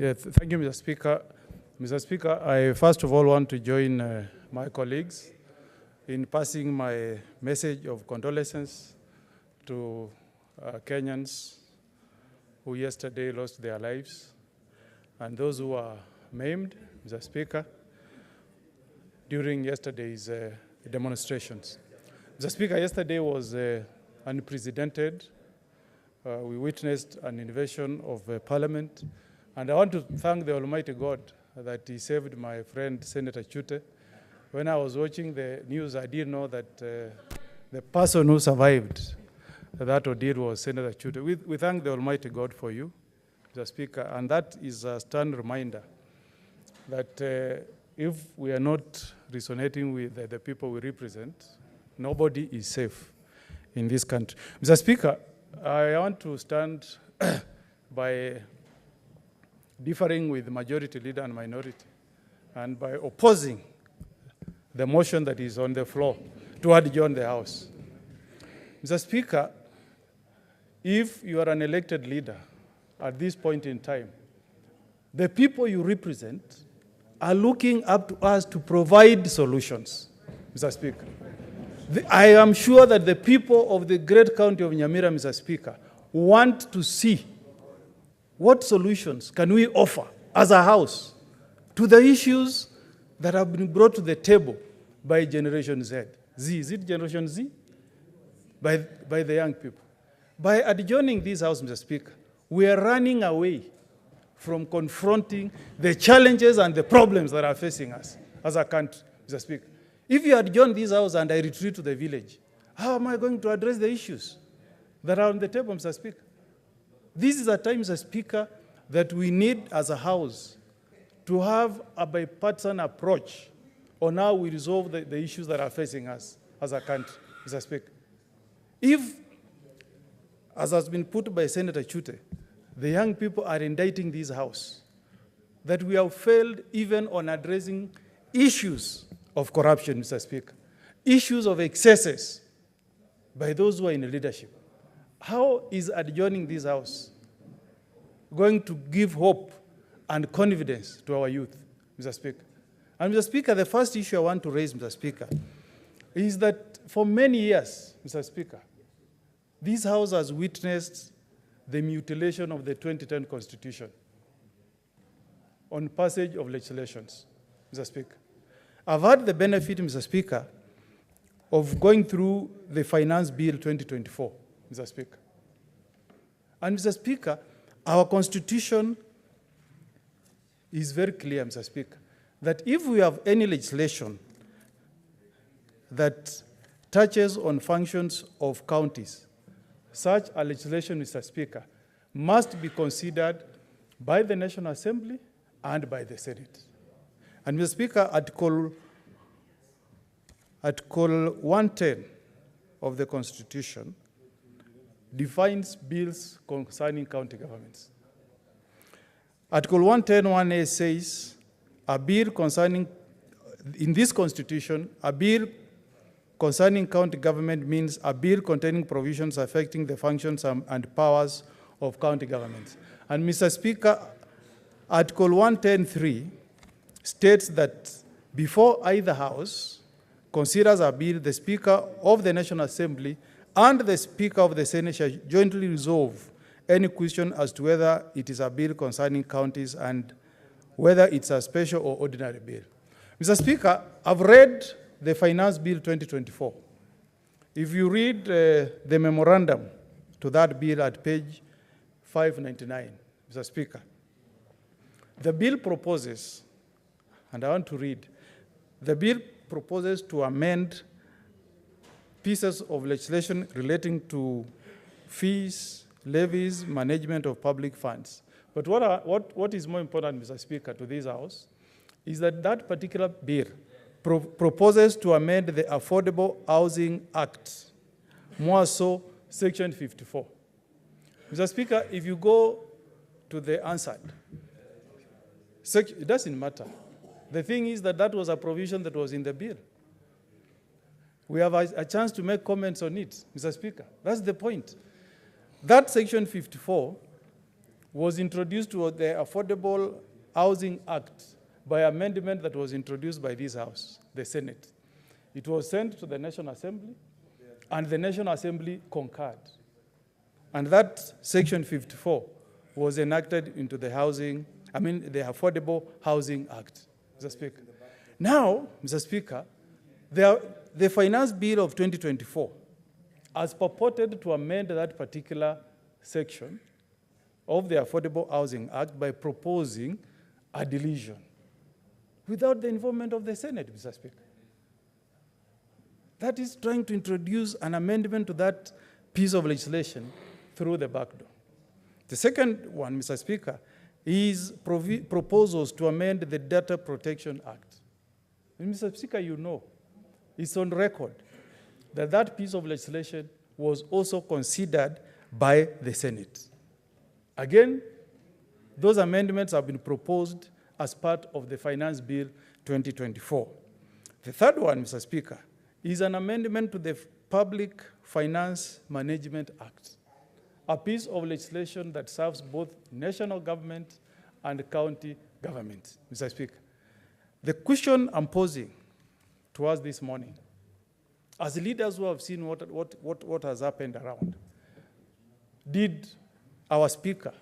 Thank you, Mr. Speaker. Mr. Speaker, I first of all want to join my colleagues in passing my message of condolences to Kenyans who yesterday lost their lives and those who were maimed, Mr. Speaker, during yesterday's demonstrations. Mr. Speaker, yesterday was unprecedented. We witnessed an invasion of Parliament, and I want to thank the Almighty God that He saved my friend Senator Chute. When I was watching the news, I didn't know that the person who survived that ordeal was Senator Chute. We thank the Almighty God for you, Mr. Speaker, and that is a stern reminder that if we are not resonating with the people we represent, nobody is safe in this country. Mr. Speaker, I want to stand by differing with the majority leader and minority, and by opposing the motion that is on the floor to adjourn the House. Mr. Speaker, if you are an elected leader at this point in time, the people you represent are looking up to us to provide solutions, Mr. Speaker. I am sure that the people of the great county of Nyamira, Mr. Speaker, want to see what solutions can we offer as a House to the issues that have been brought to the table by Generation Z. Is it Generation Z? By the young people. By adjourning this House, Mr. Speaker, we are running away from confronting the challenges and the problems that are facing us as a country, Mr. Speaker. If you adjourn this House and I retreat to the village, how am I going to address the issues that are on the table, Mr. Speaker? This is a time, Mr. Speaker, that we need as a House to have a bipartisan approach on how we resolve the issues that are facing us as a country, Mr. Speaker. If, as has been put by Senator Chute, the young people are indicting this House that we have failed even on addressing issues of corruption, Mr. Speaker, issues of excesses by those who are in leadership. How is adjourning this House going to give hope and confidence to our youth, Mr. Speaker? And Mr. Speaker, the first issue I want to raise, Mr. Speaker, is that for many years, Mr. Speaker, this House has witnessed the mutilation of the 2010 Constitution on passage of legislations, Mr. Speaker. I've had the benefit, Mr. Speaker, of going through the Finance Bill 2024, Mr. Speaker. And Mr. Speaker, our Constitution is very clear, Mr. Speaker, that if we have any legislation that touches on functions of counties, such a legislation, Mr. Speaker, must be considered by the National Assembly and by the Senate. And Mr. Speaker, Article 110 of the Constitution defines bills concerning county governments. Article 110(1)(a) says, a bill concerning, in this Constitution, a bill concerning county government means a bill containing provisions affecting the functions and powers of county governments. And Mr. Speaker, Article 110(3) states that before either House considers a bill, the Speaker of the National Assembly and the Speaker of the Senate shall jointly resolve any question as to whether it is a bill concerning counties and whether it's a special or ordinary bill. Mr. Speaker, I've read the Finance Bill 2024. If you read the memorandum to that bill at page 599, Mr. Speaker, the bill proposes, and I want to read, the bill proposes to amend pieces of legislation relating to fees, levies, management of public funds. But what is more important, Mr. Speaker, to this House is that that particular bill proposes to amend the Affordable Housing Act, more so Section 54. Mr. Speaker, if you go to the answer, it doesn't matter. The thing is that that was a provision that was in the bill. We have a chance to make comments on it, Mr. Speaker. That's the point. That Section 54 was introduced to the Affordable Housing Act by amendment that was introduced by this House, the Senate. It was sent to the National Assembly, and the National Assembly concurred. And that Section 54 was enacted into the the Affordable Housing Act, Mr. Speaker. Now, Mr. Speaker, the Finance Bill of 2024 has purported to amend that particular section of the Affordable Housing Act by proposing a deletion without the involvement of the Senate, Mr. Speaker. That is trying to introduce an amendment to that piece of legislation through the back door. The second one, Mr. Speaker, is proposals to amend the Data Protection Act. And Mr. Speaker, you know, it's on record that that piece of legislation was also considered by the Senate. Again, those amendments have been proposed as part of the Finance Bill 2024. The third one, Mr. Speaker, is an amendment to the Public Finance Management Act, a piece of legislation that serves both national government and county government, Mr. Speaker. The question I'm posing to us this morning, as leaders who have seen what has happened around, did our Speaker,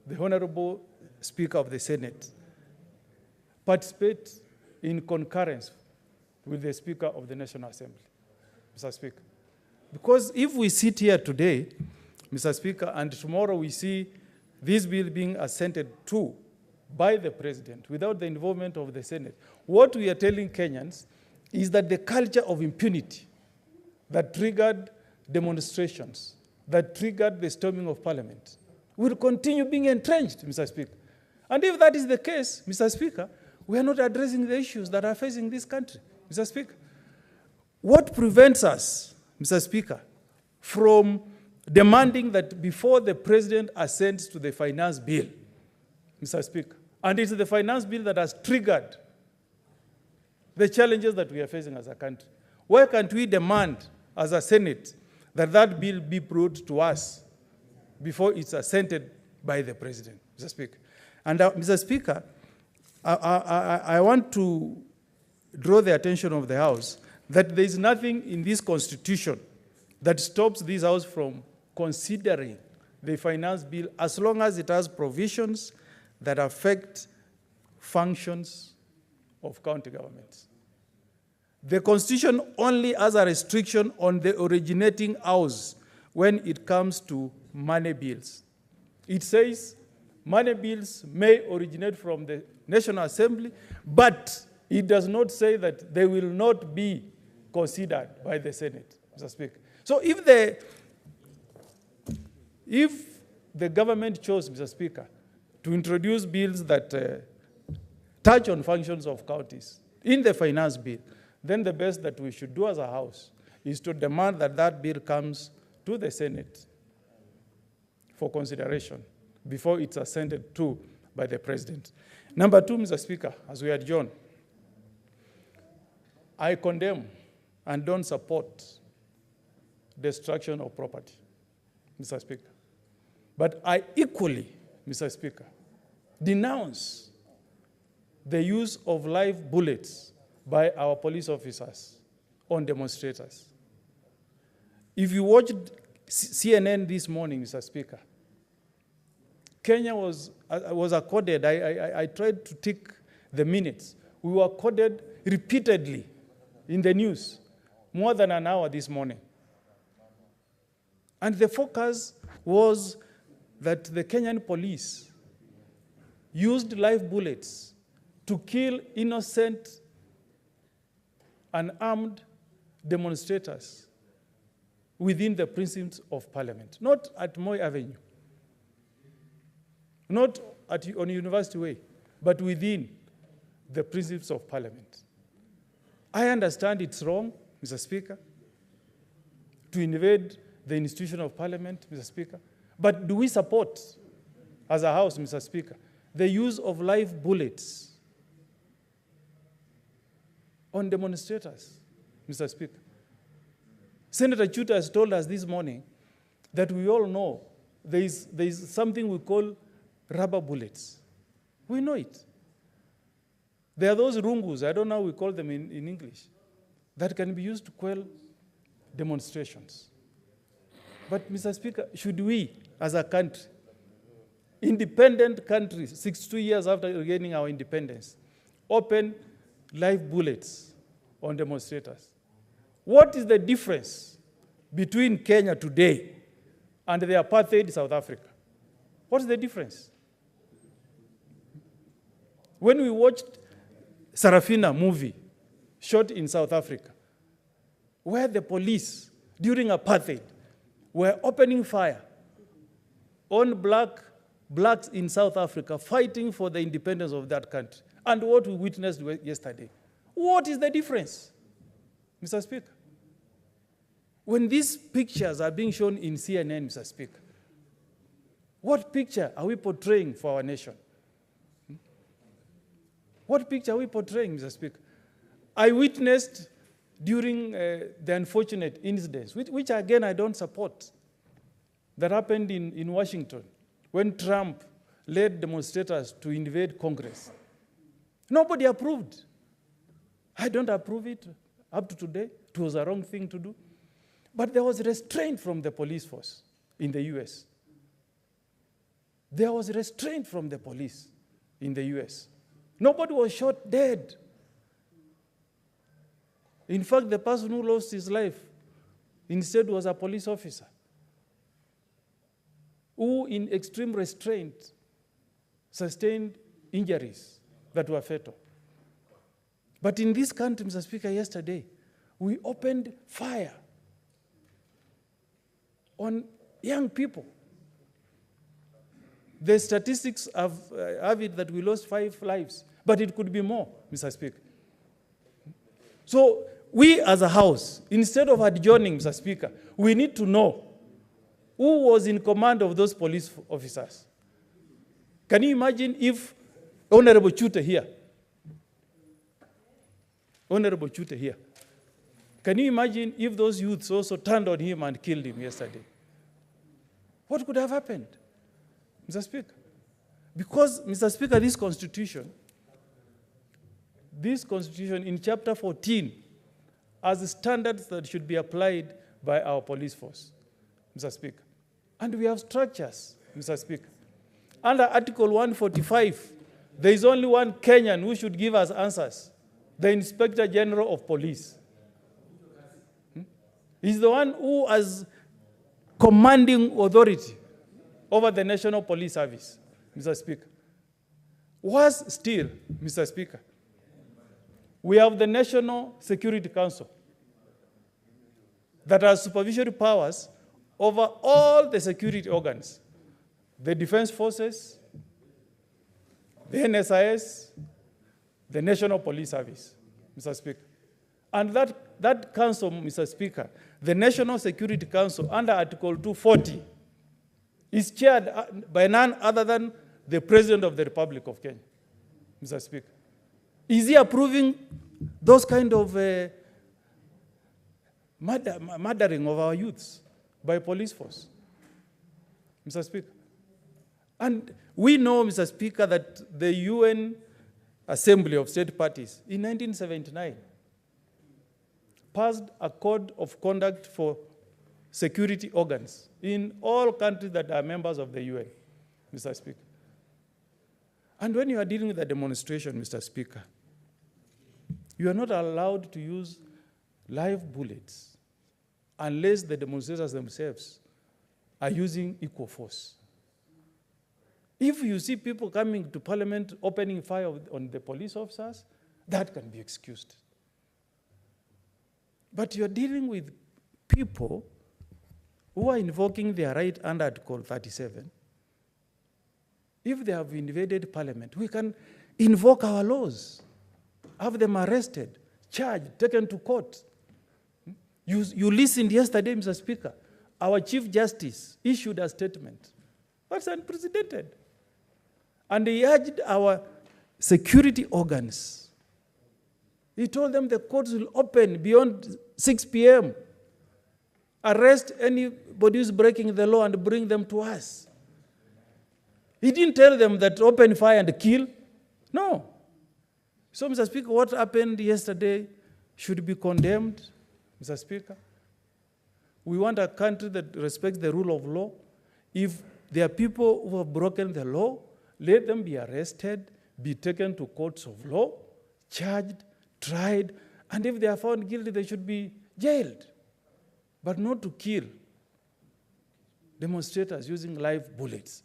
the Honorable Speaker of the Senate, participate in concurrence with the Speaker of the National Assembly, Mr. Speaker? Because if we sit here today, Mr. Speaker, and tomorrow we see this bill being assented to by the President without the involvement of the Senate, what we are telling Kenyans is that the culture of impunity that triggered demonstrations, that triggered the storming of Parliament, will continue being entrenched, Mr. Speaker. And if that is the case, Mr. Speaker, we are not addressing the issues that are facing this country, Mr. Speaker. What prevents us, Mr. Speaker, from demanding that before the President assents to the finance bill, Mr. Speaker, and it's the finance bill that has triggered the challenges that we are facing as a country, why can't we demand as a Senate that that bill be brought to us before it's assented by the President, Mr. Speaker? And Mr. Speaker, I want to draw the attention of the House that there is nothing in this Constitution that stops this House from considering the finance bill as long as it has provisions that affect functions of county governments. The Constitution only has a restriction on the originating house when it comes to money bills. It says money bills may originate from the National Assembly, but it does not say that they will not be considered by the Senate, Mr. Speaker. So if the government chose, Mr. Speaker, to introduce bills that touch on functions of counties in the finance bill, then the best that we should do as a House is to demand that that bill comes to the Senate for consideration before it's assented to by the President. Number two, Mr. Speaker, as we adjourn, I condemn and don't support destruction of property, Mr. Speaker. But I equally, Mr. Speaker, denounce the use of live bullets by our police officers on demonstrators. If you watched CNN this morning, Mr. Speaker, Kenya was accorded, I tried to tick the minutes. We were accorded repeatedly in the news, more than an hour this morning. And the focus was that the Kenyan police used live bullets to kill innocent, unarmed demonstrators within the precincts of Parliament, not at Moi Avenue, not on University Way, but within the precincts of Parliament. I understand it's wrong, Mr. Speaker, to invade the institution of Parliament, Mr. Speaker, but do we support, as a House, Mr. Speaker, the use of live bullets on demonstrators, Mr. Speaker? Senator Chuta has told us this morning that we all know there is something we call rubber bullets. We know it. There are those rungus, I don't know how we call them in English, that can be used to quell demonstrations. But, Mr. Speaker, should we, as a country, independent country, 62 years after regaining our independence, open live bullets on demonstrators? What is the difference between Kenya today and the apartheid South Africa? What's the difference? When we watched Sarafina movie shot in South Africa, where the police, during apartheid, were opening fire on blacks in South Africa fighting for the independence of that country, and what we witnessed yesterday. What is the difference, Mr. Speaker? When these pictures are being shown in CNN, Mr. Speaker, what picture are we portraying for our nation? What picture are we portraying, Mr. Speaker? I witnessed during the unfortunate incidents, which again I don't support, that happened in Washington when Trump led demonstrators to invade Congress. Nobody approved. I don't approve it up to today. It was a wrong thing to do. But there was restraint from the police force in the US. There was restraint from the police in the US. Nobody was shot dead. In fact, the person who lost his life instead was a police officer who, in extreme restraint, sustained injuries that were fatal. But in this country, Mr. Speaker, yesterday, we opened fire on young people. The statistics have it that we lost 5 lives, but it could be more, Mr. Speaker. So we as a House, instead of adjourning, Mr. Speaker, we need to know who was in command of those police officers. Can you imagine if Honorable Chute here, can you imagine if those youths also turned on him and killed him yesterday? What could have happened, Mr. Speaker? Because, Mr. Speaker, this Constitution in Chapter 14 has standards that should be applied by our police force, Mr. Speaker. And we have structures, Mr. Speaker. Under Article 145, there is only one Kenyan who should give us answers, the Inspector General of Police. He's the one who has commanding authority over the National Police Service, Mr. Speaker. Worse still, Mr. Speaker, we have the National Security Council that has supervisory powers over all the security organs, the Defense Forces, the NSIS, the National Police Service, Mr. Speaker. And that council, Mr. Speaker, the National Security Council under Article 240, is chaired by none other than the President of the Republic of Kenya, Mr. Speaker. Is he approving those kind of murdering of our youths by police force, Mr. Speaker? And we know, Mr. Speaker, that the UN Assembly of State Parties in 1979 passed a code of conduct for security organs in all countries that are members of the UN, Mr. Speaker. And when you are dealing with a demonstration, Mr. Speaker, you are not allowed to use live bullets unless the demonstrators themselves are using equal force. If you see people coming to Parliament opening fire on the police officers, that can be excused. But you're dealing with people who are invoking their right under Article 37. If they have invaded Parliament, we can invoke our laws, have them arrested, charged, taken to court. You listened yesterday, Mr. Speaker. Our Chief Justice issued a statement. That's unprecedented. And he urged our security organs. He told them the courts will open beyond 6 p.m. Arrest anybody who's breaking the law and bring them to us. He didn't tell them that open fire and kill. No. So, Mr. Speaker, what happened yesterday should be condemned, Mr. Speaker. We want a country that respects the rule of law. If there are people who have broken the law, let them be arrested, be taken to courts of law, charged, tried, and if they are found guilty, they should be jailed, but not to kill demonstrators using live bullets.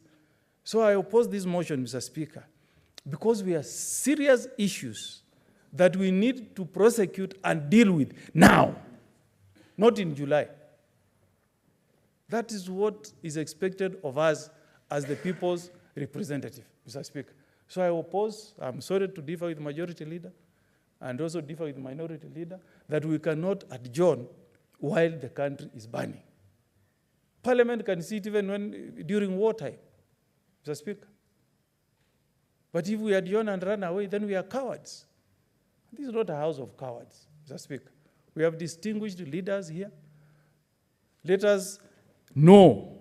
So I oppose this motion, Mr. Speaker, because we have serious issues that we need to prosecute and deal with now, not in July. That is what is expected of us as the people's representative, Mr. Speaker. So I oppose, I'm sorry to differ with Majority Leader and also differ with Minority Leader, that we cannot adjourn while the country is burning. Parliament can sit even during wartime, Mr. Speaker. But if we adjourn and run away, then we are cowards. This is not a house of cowards, Mr. Speaker. We have distinguished leaders here. Let us know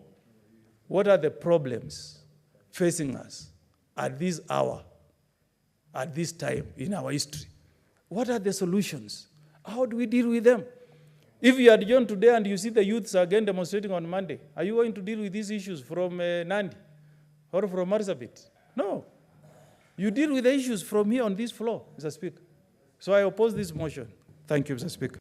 what are the problems facing us at this hour, at this time in our history. What are the solutions? How do we deal with them? If you adjourn today and you see the youths again demonstrating on Monday, are you going to deal with these issues from Nandi or from Marsabit? No. You deal with the issues from here on this floor, Mr. Speaker. So I oppose this motion. Thank you, Mr. Speaker.